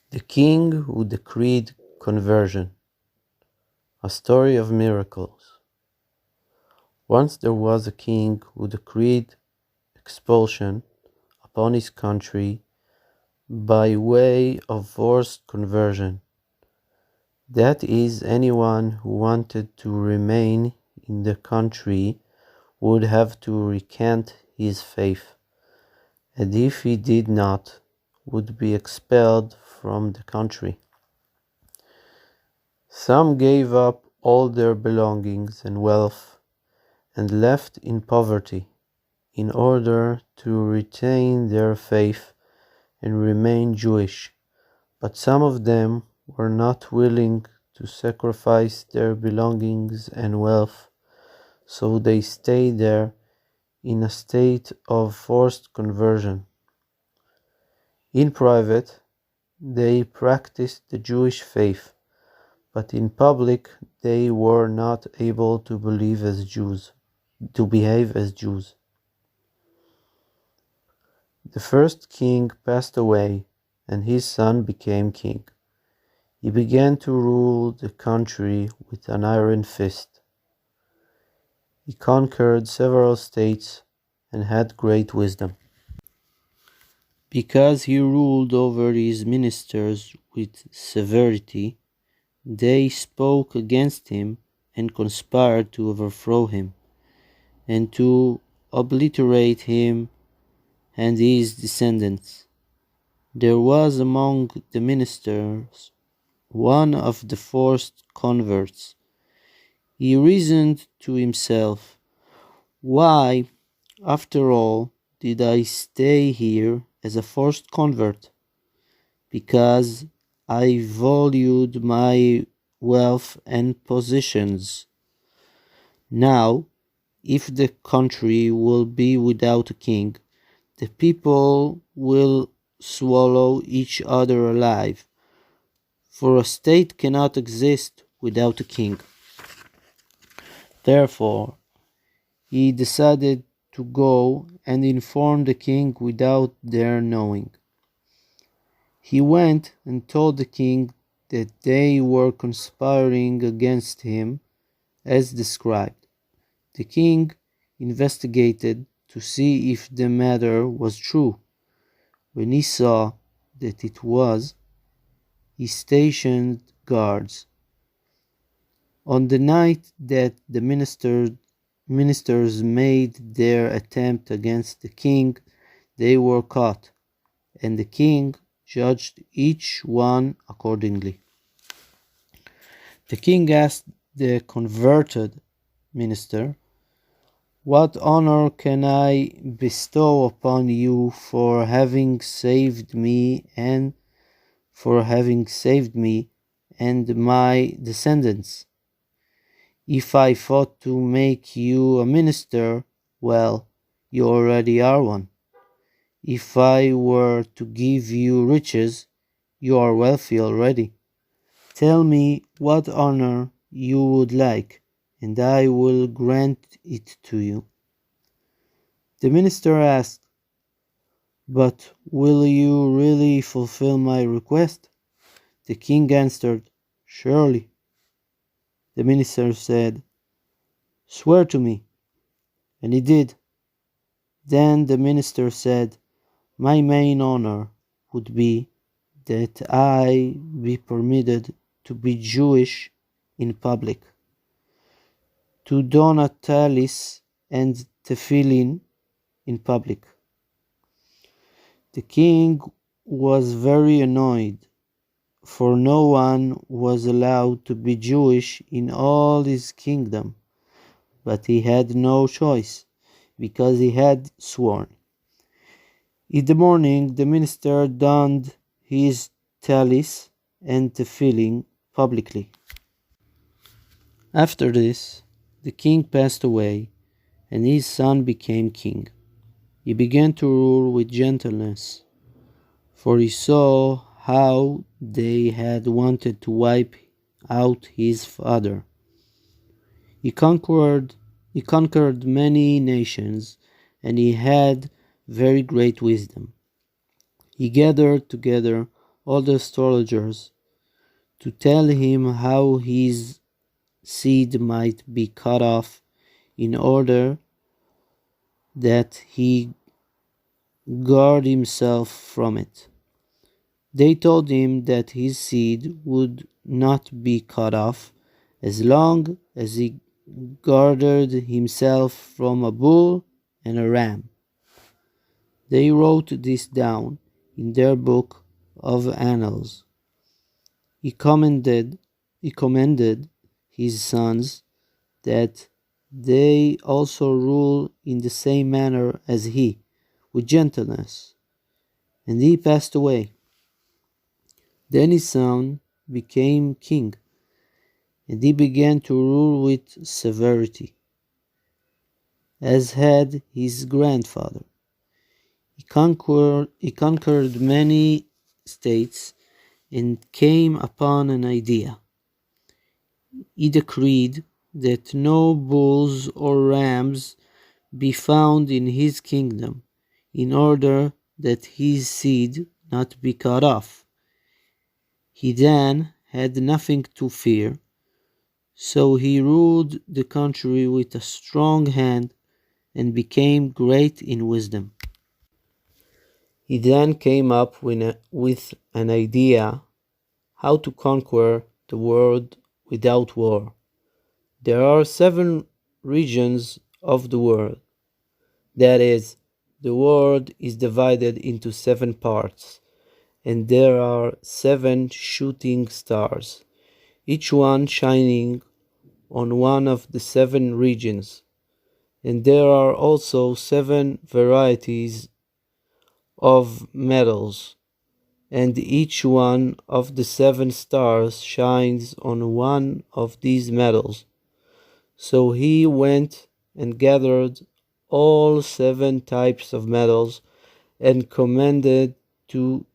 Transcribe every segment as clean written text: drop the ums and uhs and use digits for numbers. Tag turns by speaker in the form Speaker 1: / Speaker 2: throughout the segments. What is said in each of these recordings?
Speaker 1: The king who decreed conversion. A story of miracles. Once there was a king who decreed expulsion upon his country by way of forced conversion. That is, anyone who wanted to remain in the country would have to recant his faith, and if he did not, would be expelled from the country. Some gave up all their belongings and wealth and left in poverty in order to retain their faith and remain Jewish, but some of them were not willing to sacrifice their belongings and wealth, so they stayed there in a state of forced conversion. In private, they practiced the Jewish faith, but in public they were not able to behave as Jews. The first king passed away, and his son became king. He began to rule the country with an iron fist. He conquered several states and had great wisdom. Because he ruled over his ministers with severity, they spoke against him and conspired to overthrow him and to obliterate him and his descendants. There was among the ministers one of the forced converts. He reasoned to himself, "Why, after all, did I stay here as a forced convert? Because I valued my wealth and possessions. Now, if the country will be without a king, the people will swallow each other alive, for a state cannot exist without a king." Therefore, he decided to go and inform the king without their knowing. He went and told the king that they were conspiring against him as described. The king investigated to see if the matter was true. When he saw that it was, he stationed guards. On the night that the ministers made their attempt against the king, they were caught, and the king judged each one accordingly. The king asked the converted minister, "What honor can I bestow upon you for having saved me and my descendants? If I thought to make you a minister, well, you already are one. If I were to give you riches, you are wealthy already. Tell me what honor you would like, and I will grant it to you." The minister asked, "But will you really fulfill my request?" The king answered, "Surely." The minister said, "Swear to me." And he did. Then the minister said, "My main honor would be that I be permitted to be Jewish in public, to don a talis and tefillin in public." The king was very annoyed, for no one was allowed to be Jewish in all his kingdom, but he had no choice, because he had sworn. In the morning, the minister donned his talis and tefillin publicly. After this, the king passed away, and his son became king. He began to rule with gentleness, for he saw how they had wanted to wipe out his father. He conquered many nations, and he had very great wisdom. He gathered together all the astrologers to tell him how his seed might be cut off in order that he guard himself from it. They told him that his seed would not be cut off as long as he guarded himself from a bull and a ram. They wrote this down in their book of annals. He commended his sons that they also rule in the same manner as he, with gentleness. And he passed away. Then his son became king, and he began to rule with severity, as had his grandfather. He conquered many states and came upon an idea. He decreed that no bulls or rams be found in his kingdom, in order that his seed not be cut off. He then had nothing to fear, so he ruled the country with a strong hand and became great in wisdom. He then came up with an idea how to conquer the world without war. There are 7 regions of the world. That is, the world is divided into 7 parts, and there are 7 shooting stars, each one shining on one of the 7 regions. And there are also 7 varieties of metals, and each one of the 7 stars shines on one of these metals. So he went and gathered all 7 types of metals and commanded to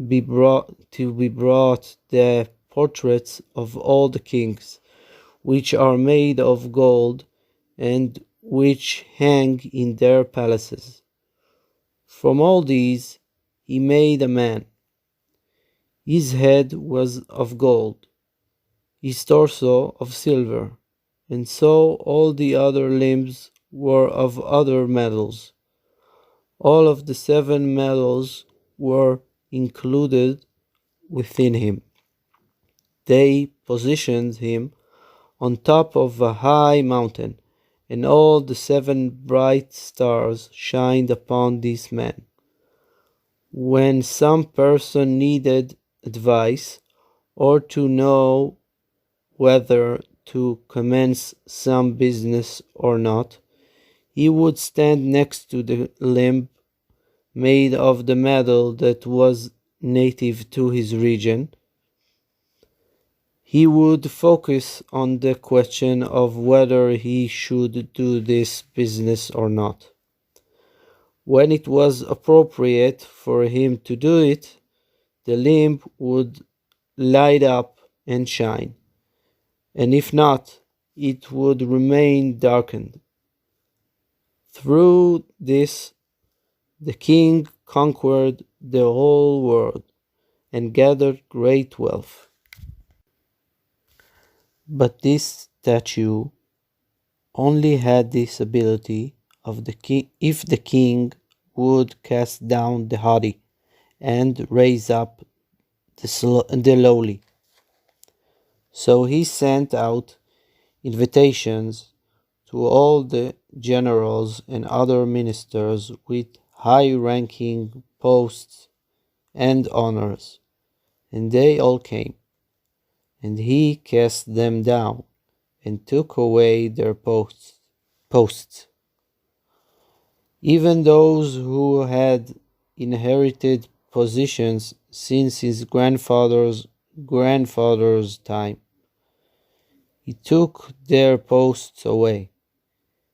Speaker 1: be brought the portraits of all the kings, which are made of gold and which hang in their palaces. From all these he made a man. His head was of gold, his torso of silver, and so all the other limbs were of other metals. All of the 7 metals were included within him. They positioned him on top of a high mountain, and all the 7 bright stars shined upon this man. When some person needed advice or to know whether to commence some business or not, he would stand next to the limb made of the metal that was native to his region. He would focus on the question of whether he should do this business or not. When it was appropriate for him to do it, the limb would light up and shine, and if not, it would remain darkened. Through this, the king conquered the whole world and gathered great wealth. But this statue only had this ability of the king if the king would cast down the haughty and raise up the lowly. So he sent out invitations to all the generals and other ministers with high-ranking posts and honors, and they all came. And he cast them down and took away their posts. Even those who had inherited positions since his grandfather's time, he took their posts away.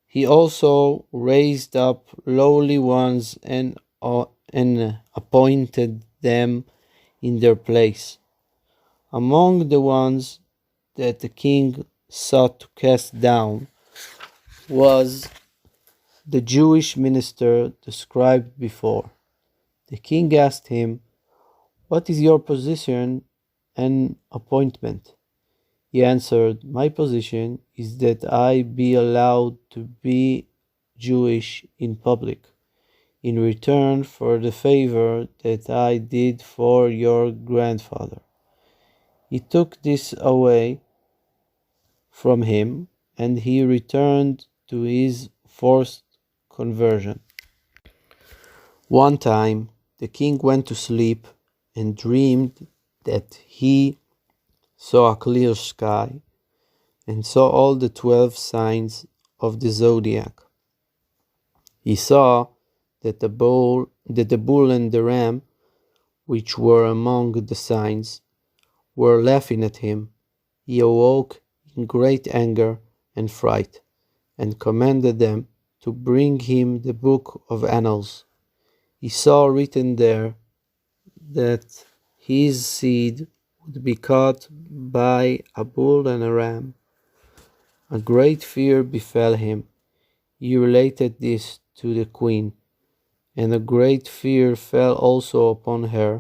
Speaker 1: He also raised up lowly ones and appointed them in their place. Among the ones that the king sought to cast down was the Jewish minister described before. The king asked him, "What is your position and appointment?" He answered, "My position is that I be allowed to be Jewish in public, in return for the favor that I did for your grandfather." He took this away from him, and he returned to his forced conversion. One time, the king went to sleep and dreamed that he saw a clear sky and saw all the 12 signs of the zodiac. He saw that the bull and the ram, which were among the signs, were laughing at him. He awoke in great anger and fright, and commanded them to bring him the book of annals. He saw written there that his seed would be caught by a bull and a ram. A great fear befell him. He related this to the queen, and a great fear fell also upon her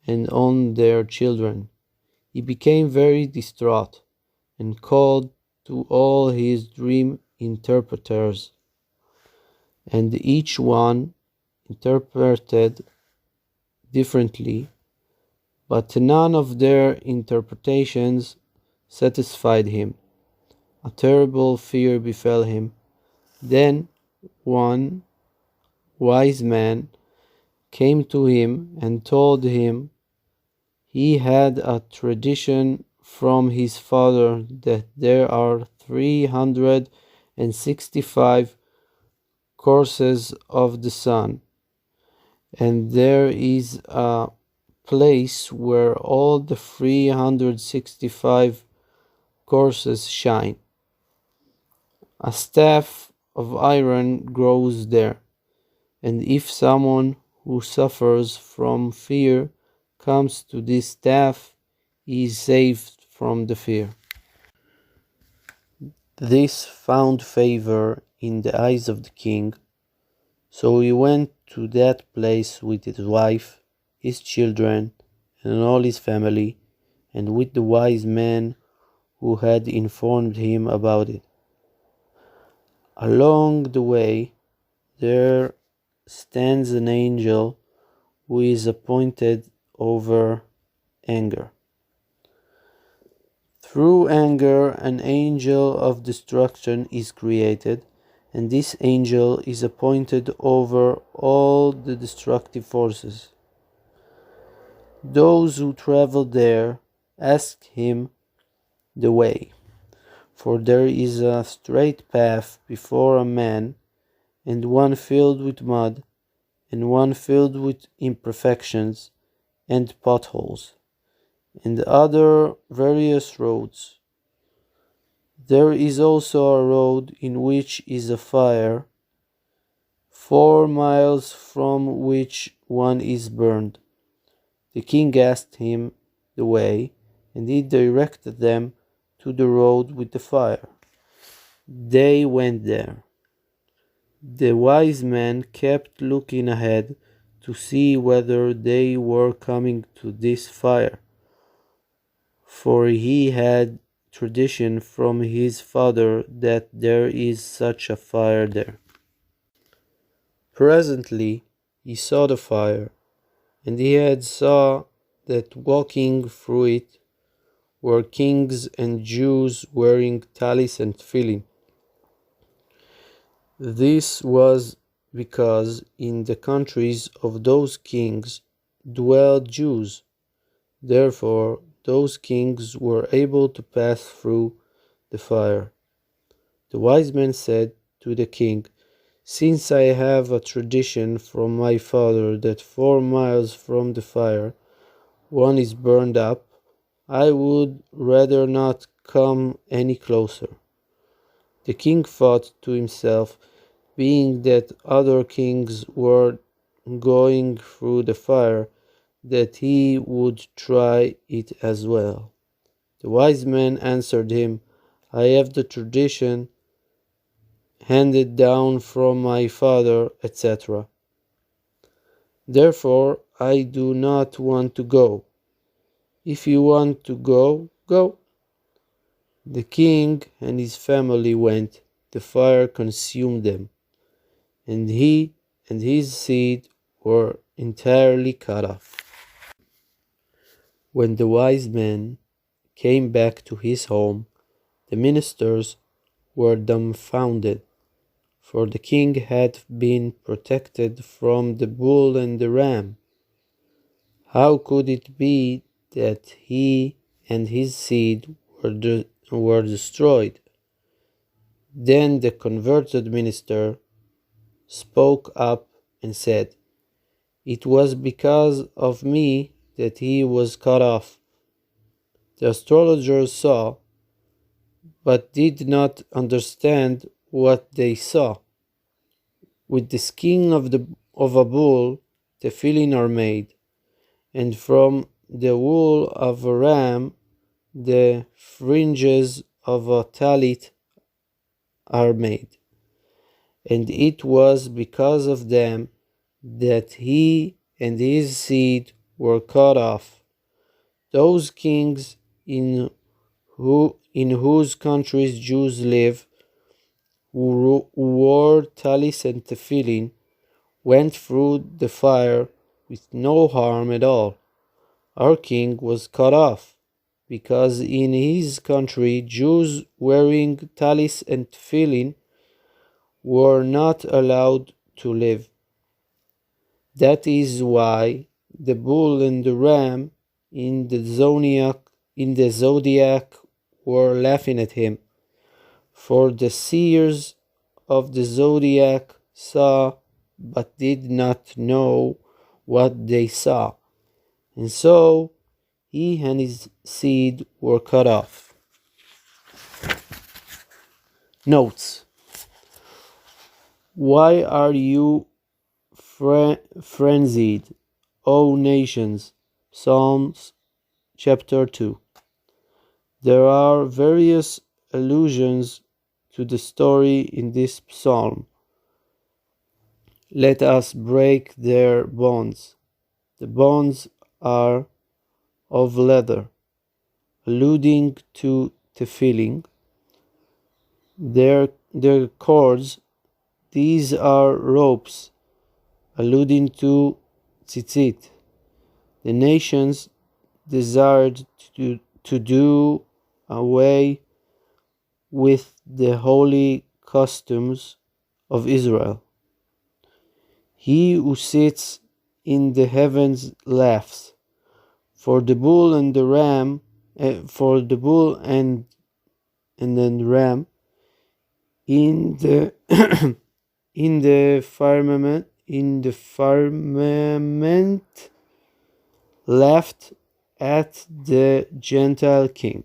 Speaker 1: and on their children. He became very distraught, and called to all his dream interpreters, and each one interpreted differently, but none of their interpretations satisfied him. A terrible fear befell him. Then one wise man came to him and told him he had a tradition from his father that there are 365 courses of the sun, and there is a place where all the 365 courses shine. A staff of iron grows there, and if someone who suffers from fear comes to this staff, he is saved from the fear. This found favor in the eyes of the king, so he went to that place with his wife, his children, and all his family, and with the wise man who had informed him about it. Along the way, there stands an angel who is appointed over anger. Through anger, an angel of destruction is created, and this angel is appointed over all the destructive forces. Those who travel there ask him the way, for there is a straight path before a man, and one filled with mud, and one filled with imperfections and potholes, and other various roads. There is also a road in which is a fire, 4 miles from which one is burned. The king asked him the way, and he directed them to the road with the fire. They went there. The wise man kept looking ahead to see whether they were coming to this fire, for he had tradition from his father that there is such a fire there. Presently he saw the fire, and he had saw that walking through it were kings and Jews wearing talis and tefillin. This was because in the countries of those kings dwelled Jews. Therefore, those kings were able to pass through the fire. The wise man said to the king, "Since I have a tradition from my father that 4 miles from the fire one is burned up, I would rather not come any closer." The king thought to himself, being that other kings were going through the fire, that he would try it as well. The wise man answered him, "I have the tradition handed down from my father, etc. Therefore I do not want to go. If you want to go, go." The king and his family went. The fire consumed them, and he and his seed were entirely cut off. When the wise man came back to his home, the ministers were dumbfounded, for the king had been protected from the bull and the ram. How could it be that he and his seed were destroyed? Then the converted minister spoke up and said, "It was because of me that he was cut off." The astrologers saw, but did not understand what they saw. With the skin of a bull, tefillin are made, and from the wool of a ram, the fringes of a talit are made. And it was because of them that he and his seed were cut off. Those kings in whose countries Jews live, who wore talis and tefillin, went through the fire with no harm at all. Our king was cut off, because in his country Jews wearing talis and tefillin were not allowed to live. That is why the bull and the ram in the zodiac were laughing at him. For the seers of the zodiac saw, but did not know what they saw, and so he and his seed were cut off. Notes: Why are you frenzied, O nations? Psalms chapter 2. There are various allusions to the story in this psalm. Let us break their bonds. The bonds are of leather, alluding to tefillin. Their cords, these are ropes, alluding to tzitzit. The nations desired to do away with the holy customs of Israel. He who sits in the heavens laughs, for the bull and the ram, then ram in the firmament laughed at the Gentile king.